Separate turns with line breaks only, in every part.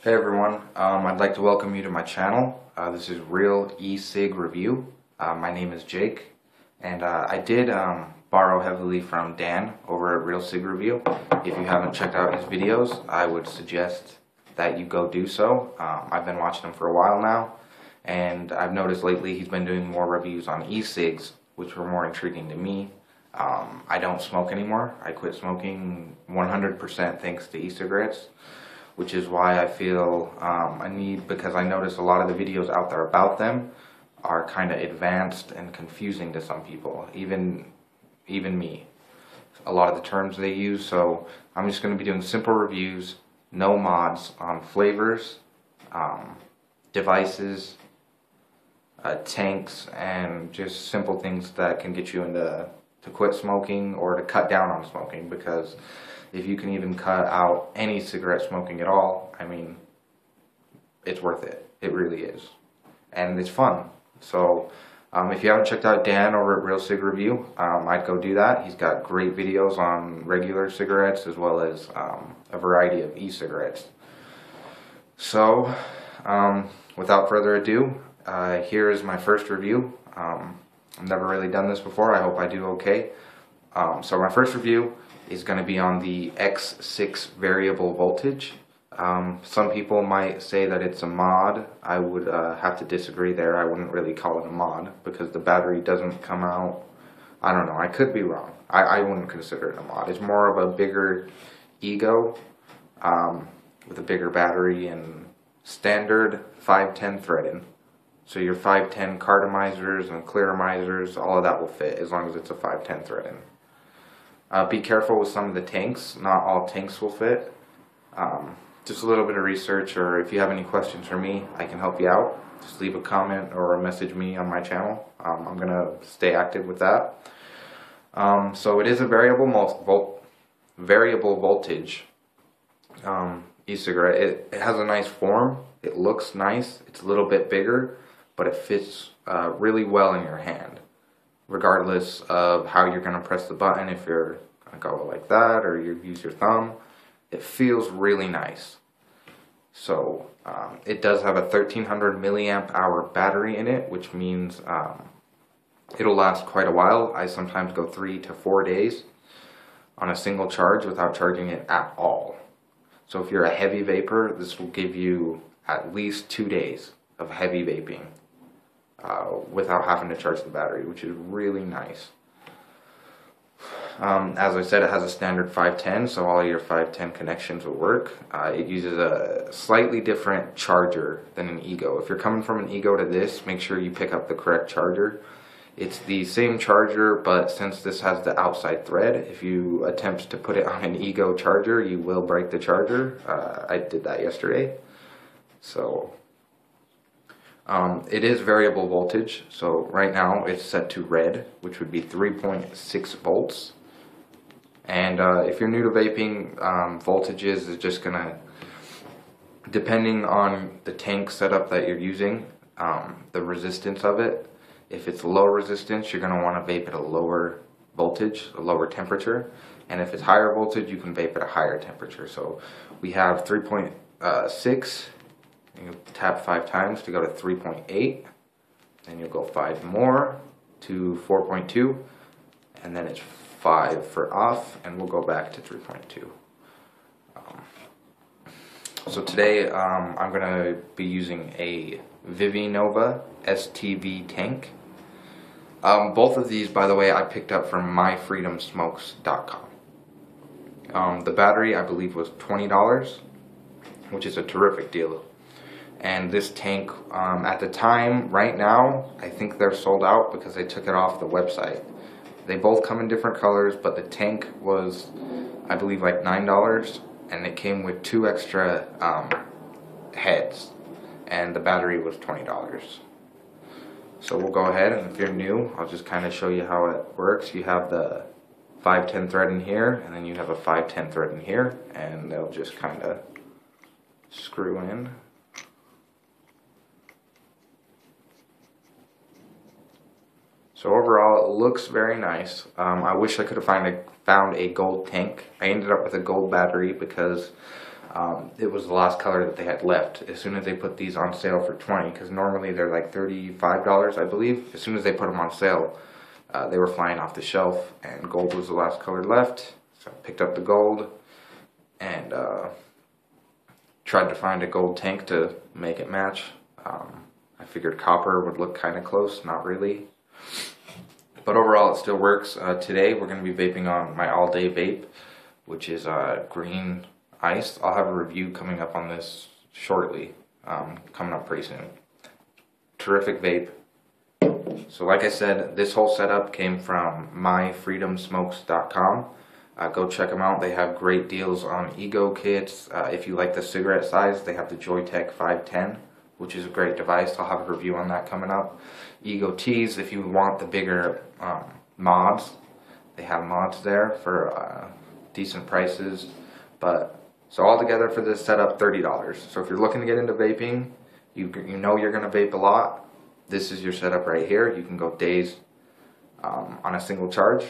Hey everyone, I'd like to welcome you to my channel. This is Real ecig Review. My name is Jake, and I did borrow heavily from Dan over at Real ecig Review. If you haven't checked out his videos, I would suggest that you go do so. I've been watching him for a while now, and I've noticed lately he's been doing more reviews on e-cigs, which were more intriguing to me. I don't smoke anymore. I quit smoking 100% thanks to e-cigarettes, which is why I feel a need, because I notice a lot of the videos out there about them are kind of advanced and confusing to some people, even me. A lot of the terms they use, so I'm just going to be doing simple reviews, no mods, on flavors, devices, tanks, and just simple things that can get you into to quit smoking or to cut down on smoking, because if you can even cut out any cigarette smoking at all, I mean, it's worth it. It really is. And it's fun. So if you haven't checked out Dan over at Real ecig Review, I'd go do that. He's got great videos on regular cigarettes as well as a variety of e-cigarettes. So without further ado, here is my first review. I've never really done this before. I hope I do okay. So my first review is going to be on the X6 variable voltage. Some people might say that it's a mod. I would have to disagree there. I wouldn't really call it a mod because the battery doesn't come out. I don't know. I could be wrong. I wouldn't consider it a mod. It's more of a bigger ego with a bigger battery and standard 510 threading. So your 510 cartomizers and clearomizers, all of that will fit as long as it's a 510 threading. Be careful with some of the tanks. Not all tanks will fit. Just a little bit of research, or if you have any questions for me, I can help you out. Just leave a comment or message me on my channel. I'm going to stay active with that. So it is a variable voltage e-cigarette. It has a nice form. It looks nice. It's a little bit bigger, but it fits really well in your hand, regardless of how you're going to press the button. If you're going to go like that or you use your thumb, it feels really nice. So it does have a 1300 milliamp hour battery in it, which means it'll last quite a while. I sometimes go 3 to 4 days on a single charge without charging it at all. So if you're a heavy vapor, this will give you at least 2 days of heavy vaping without having to charge the battery, which is really nice. As I said, it has a standard 510, so all your 510 connections will work. It uses a slightly different charger than an Ego. If you're coming from an Ego to this, make sure you pick up the correct charger. It's the same charger, but since this has the outside thread, if you attempt to put it on an Ego charger, you will break the charger. I did that yesterday. So it is variable voltage, so right now it's set to red, which would be 3.6 volts. And if you're new to vaping, voltages is just gonna, depending on the tank setup that you're using, the resistance of it. If it's low resistance, you're gonna want to vape at a lower voltage, a lower temperature. And if it's higher voltage, you can vape at a higher temperature. So we have 3.6. You tap 5 times to go to 3.8, then you'll go 5 more to 4.2, and then it's 5 for off, and we'll go back to 3.2. So today I'm going to be using a Vivinova STV tank. Both of these, by the way, I picked up from myfreedomsmokes.com. The battery, I believe, was $20, which is a terrific deal. And this tank, at the time, right now, I think they're sold out because they took it off the website. They both come in different colors, but the tank was, I believe, like $9, and it came with 2 extra heads, and the battery was $20. So we'll go ahead, and if you're new, I'll just kind of show you how it works. You have the 510 thread in here, and then you have a 510 thread in here, and they'll just kind of screw in. So overall, it looks very nice. I wish I could have found a gold tank. I ended up with a gold battery because It was the last color that they had left. As soon as they put these on sale for $20, because normally they're like $35, I believe. As soon as they put them on sale, they were flying off the shelf, and gold was the last color left. So I picked up the gold and tried to find a gold tank to make it match. I figured copper would look kind of close, not really. But overall, it still works. Today, we're going to be vaping on my all-day vape, which is green ice. I'll have a review coming up on this shortly, coming up pretty soon. Terrific vape. So like I said, this whole setup came from myfreedomsmokes.com. Go check them out. They have great deals on ego kits. If you like the cigarette size, they have the Joytech 510, which is a great device. I'll have a review on that coming up. Ego teas, if you want the bigger mods, they have mods there for decent prices. But so altogether for this setup, $30. So if you're looking to get into vaping, you know you're going to vape a lot, this is your setup right here. You can go days on a single charge.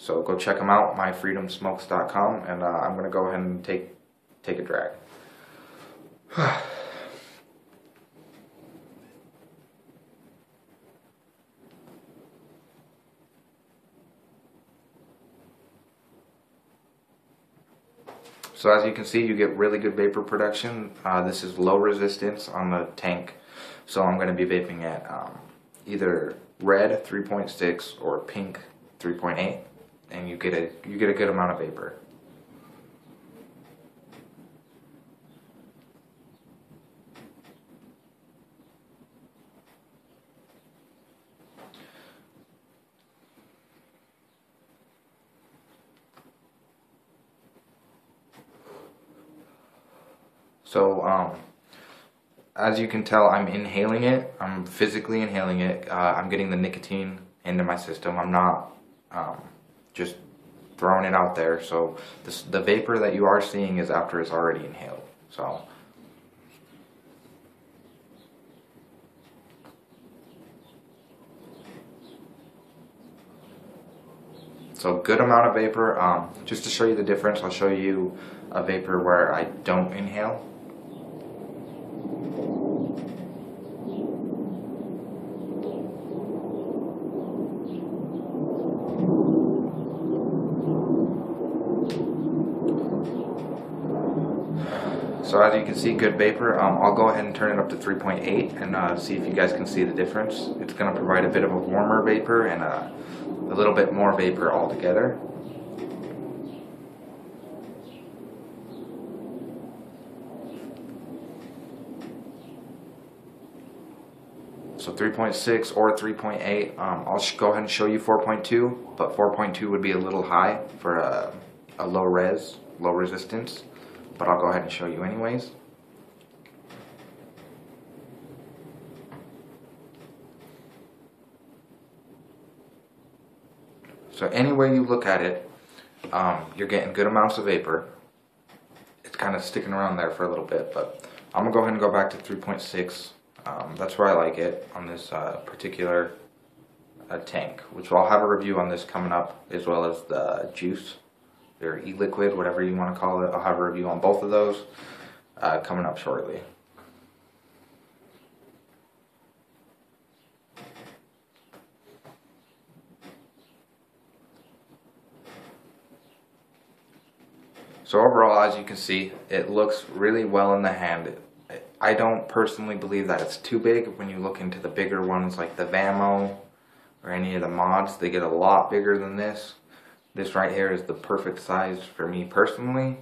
So go check them out, myfreedomsmokes.com, and I'm going to go ahead and take a drag. So as you can see, you get really good vapor production. This is low resistance on the tank, so I'm going to be vaping at either red 3.6 or pink 3.8, and you get a good amount of vapor. So, as you can tell, I'm inhaling it. I'm physically inhaling it. I'm getting the nicotine into my system. I'm not just throwing it out there. So, the vapor that you are seeing is after it's already inhaled. So good amount of vapor. Just to show you the difference, I'll show you a vapor where I don't inhale. So as you can see, good vapor. I'll go ahead and turn it up to 3.8 and see if you guys can see the difference. It's going to provide a bit of a warmer vapor and a little bit more vapor altogether. So 3.6 or 3.8. I'll go ahead and show you 4.2, but 4.2 would be a little high for a low resistance. But I'll go ahead and show you anyways. So any way you look at it, you're getting good amounts of vapor. It's kind of sticking around there for a little bit, but I'm gonna go ahead and go back to 3.6. That's where I like it on this particular tank, which I'll have a review on this coming up, as well as the juice or e-liquid, whatever you want to call it. I'll have a review on both of those coming up shortly. So overall, as you can see, it looks really well in the hand. I don't personally believe that it's too big. When you look into the bigger ones like the Vamo or any of the mods, they get a lot bigger than this. This right here is the perfect size for me personally.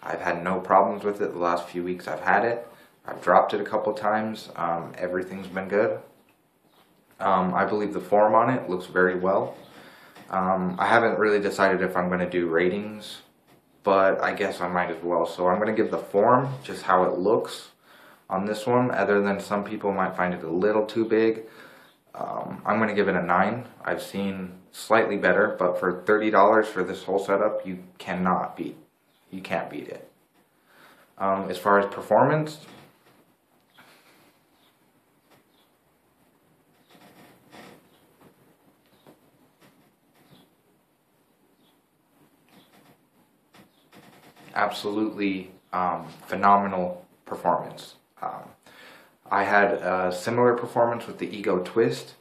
I've had no problems with it the last few weeks I've had it. I've dropped it a couple times. Everything's been good. I believe the form on it looks very well. I haven't really decided if I'm going to do ratings, but I guess I might as well. So I'm going to give the form, just how it looks on this one, other than some people might find it a little too big. I'm going to give it a 9. I've seen slightly better, but for $30 for this whole setup, you can't beat it. As far as performance, absolutely phenomenal performance. I had a similar performance with the Ego Twist,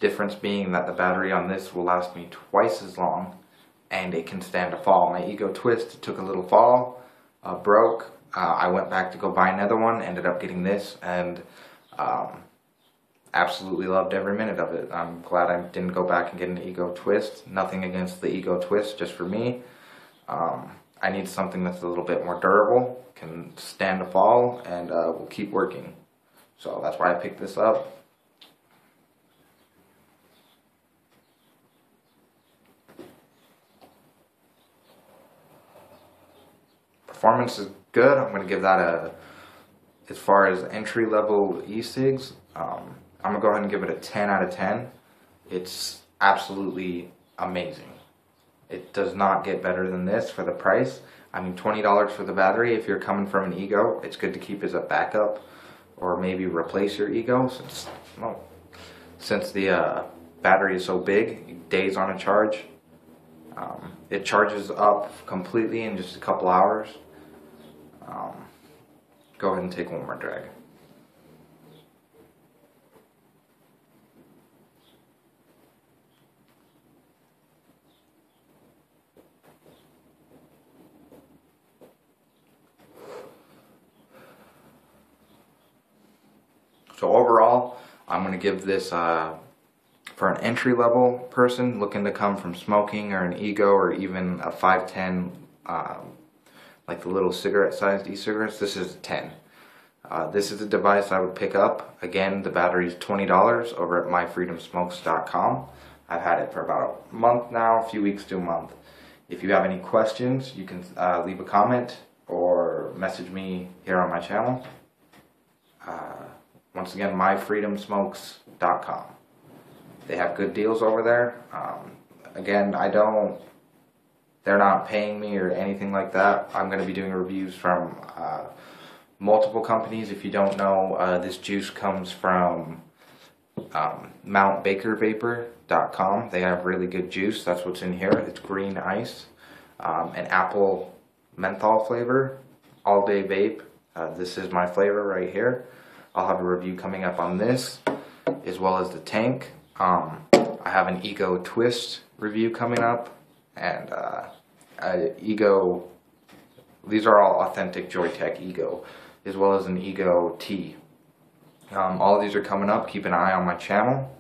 difference being that the battery on this will last me twice as long and it can stand a fall. My Ego Twist took a little fall, broke. I went back to go buy another one, ended up getting this, and absolutely loved every minute of it. I'm glad I didn't go back and get an Ego Twist. Nothing against the Ego Twist, just for me. I need something that's a little bit more durable, can stand a fall, and will keep working. So that's why I picked this up. Performance is good. I'm going to give that a, as far as entry level ecigs, I'm going to go ahead and give it a 10 out of 10. It's absolutely amazing. It does not get better than this for the price. I mean, $20 for the battery. If you're coming from an Ego, it's good to keep as a backup, or maybe replace your Ego since the battery is so big, days on a charge. It charges up completely in just a couple hours. Go ahead and take one more drag. So overall, I'm going to give this, for an entry-level person looking to come from smoking or an Ego or even a 510, like the little cigarette-sized e-cigarettes, this is a 10. This is a device I would pick up. Again, the battery is $20 over at myfreedomsmokes.com. I've had it for about a month now, a few weeks to a month. If you have any questions, you can leave a comment or message me here on my channel. Once again, myfreedomsmokes.com. They have good deals over there. Again, they're not paying me or anything like that. I'm going to be doing reviews from multiple companies. If you don't know, this juice comes from mountbakervapor.com. They have really good juice. That's what's in here. It's green ice, an apple menthol flavor, all day vape. This is my flavor right here. I'll have a review coming up on this, as well as the tank. I have an Ego Twist review coming up, and Ego, these are all authentic Joytech Ego, as well as an Ego T. All of these are coming up. Keep an eye on my channel.